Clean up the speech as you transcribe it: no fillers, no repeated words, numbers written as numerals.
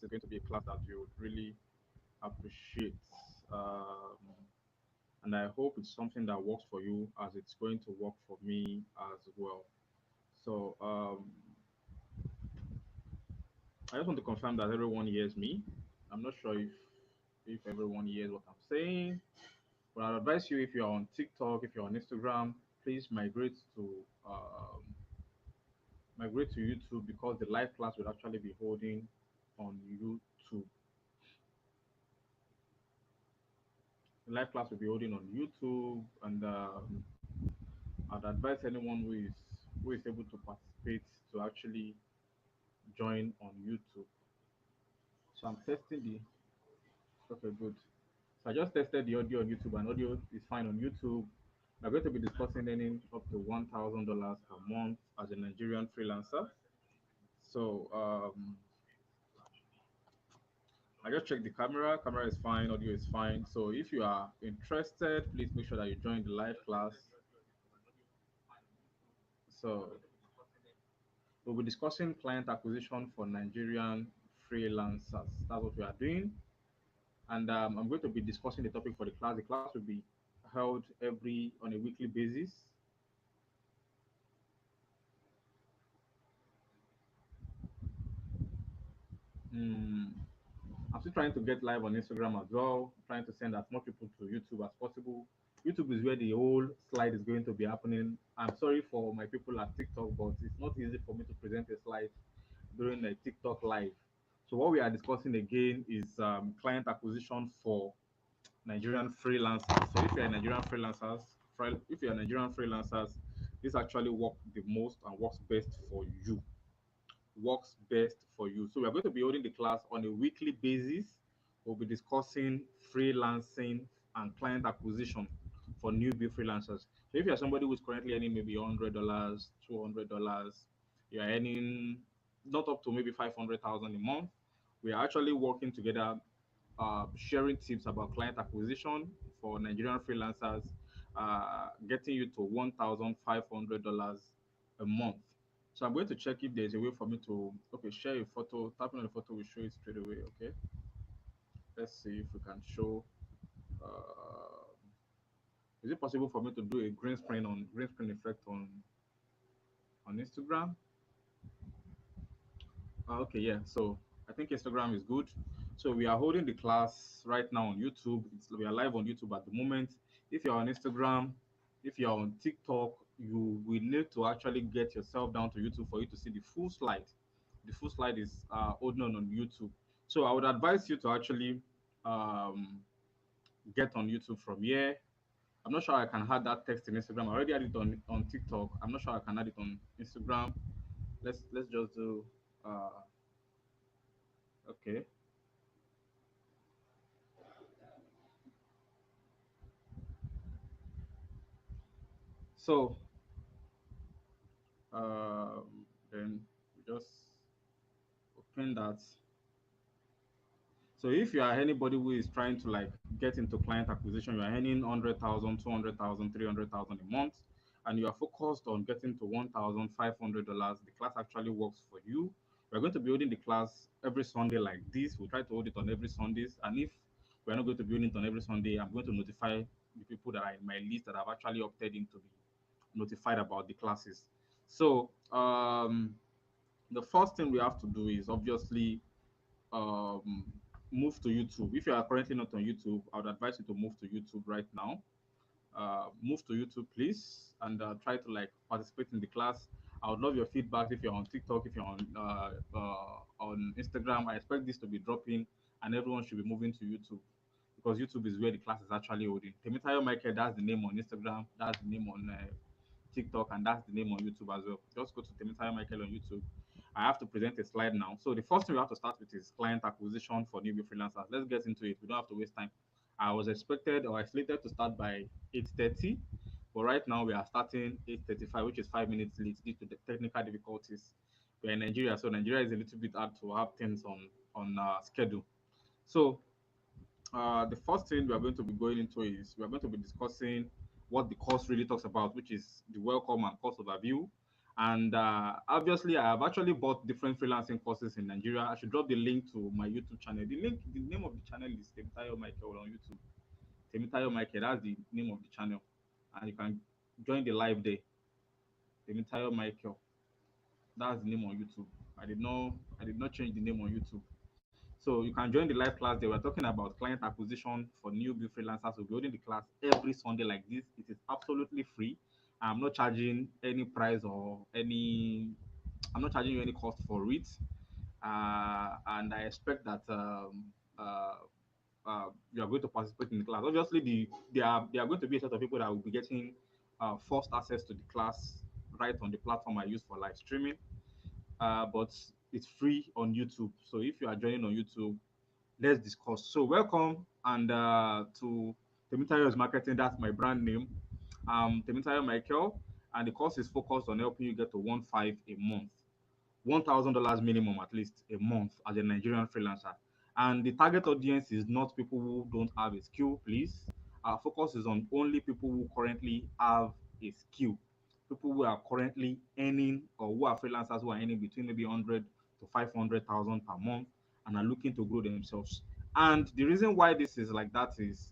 is going to be a class that you would really appreciate. Um, and I hope it's something that works for you as it's going to work for me as well. So I just want to confirm that everyone hears me. I'm not sure if everyone hears what I'm saying, but I'd advise you if you're on TikTok, if you're on Instagram, please migrate to YouTube because the live class will actually be holding on YouTube. The live class will be holding on YouTube, and I'd advise anyone who is able to participate to actually join on YouTube. So I'm testing the okay, good. So I just tested the audio on YouTube, and audio is fine on YouTube. We're going to be discussing earning up to $1,000 per month as a Nigerian freelancer. So I just checked the camera. Camera is fine, audio is fine. So if you are interested, please make sure that you join the live class. So we'll be discussing client acquisition for Nigerian freelancers. That's what we are doing. And I'm going to be discussing the topic for the class. The class will be held every on a weekly basis. Mm, I'm still trying to get live on Instagram as well, trying to send as much people to YouTube as possible. YouTube is where the whole slide is going to be happening. I'm sorry for my people at TikTok, but it's not easy for me to present a slide during a TikTok live. So what we are discussing again is client acquisition for Nigerian freelancers. So if you're Nigerian freelancers, this actually works the most and works best for you. Works best for you. So we are going to be holding the class on a weekly basis. We'll be discussing freelancing and client acquisition for newbie freelancers. So if you're somebody who's currently earning maybe $100, $200, you're earning not up to maybe 500,000 a month, we are actually working together, sharing tips about client acquisition for Nigerian freelancers, getting you to $1,500 a month. So I'm going to check if there's a way for me to share a photo. Tapping on the photo will show it straight away. Okay, let's see if we can show. Uh, is it possible for me to do a green screen effect on Instagram? Okay, yeah. So I think Instagram is good. So we are holding the class right now on YouTube. We are live on YouTube at the moment. If you're on Instagram, if you're on TikTok, you will need to actually get yourself down to YouTube for you to see the full slide. The full slide is holding on YouTube. So I would advise you to actually um, get on YouTube from here. I'm not sure I can add that text in Instagram. I already had it on TikTok. I'm not sure I can add it on Instagram. Let's just do okay. So then we just open that. So if you are anybody who is trying to like get into client acquisition, you are earning 100,000, 200,000, 300,000 a month, and you are focused on getting to $1,500, the class actually works for you. We're going to be holding the class every Sunday like this. We'll try to hold it on every Sundays. And if we're not going to be holding it on every Sunday, I'm going to notify the people that are in my list that have actually opted in to be notified about the classes. So the first thing we have to do is obviously um, move to YouTube. If you are currently not on YouTube, I would advise you to move to YouTube right now. Move to YouTube, please, and try to like participate in the class. I would love your feedback if you're on TikTok, if you're on Instagram. I expect this to be dropping, and everyone should be moving to YouTube because YouTube is where the class is actually holding. Temitayo Michael, that's the name on Instagram, that's the name on TikTok, and that's the name on YouTube as well. Just go to Temitayo Michael on YouTube. I have to present a slide now. So the first thing we have to start with is client acquisition for newbie freelancers. Let's get into it. We don't have to waste time. I was expected or I slated to start by 8:30, but right now we are starting 8:35, which is 5 minutes late due to the technical difficulties. We're in Nigeria, so Nigeria is a little bit hard to have things on schedule. So the first thing we are going to be going into is we are going to be discussing what the course really talks about, which is the welcome and course overview. And obviously, I have actually bought different freelancing courses in Nigeria. I should drop the link to my YouTube channel. The name of the channel is Temitayo Michael on YouTube. Temitayo Michael, that's the name of the channel. And you can join the live there. Temitayo Michael, that's the name on YouTube. I did not change the name on YouTube. So you can join the live class there. We're talking about client acquisition for newbie freelancers. We'll be holding the class every Sunday like this. It is absolutely free. I'm not charging any price or any I'm not charging you any cost for it. And I expect that you are going to participate in the class. Obviously, they are going to be a set of people that will be getting first access to the class right on the platform I use for live streaming. But it's free on YouTube. So if you are joining on YouTube, let's discuss. So welcome and to Temitayo's Marketing. That's my brand name. Temitayo Michael, and the course is focused on helping you get to 1.5 a month. $1,000 minimum at least a month as a Nigerian freelancer. And the target audience is not people who don't have a skill, please. Our focus is on only people who currently have a skill, people who are currently earning or who are freelancers who are earning between maybe 100 to 500,000 per month and are looking to grow themselves. And the reason why this is like that is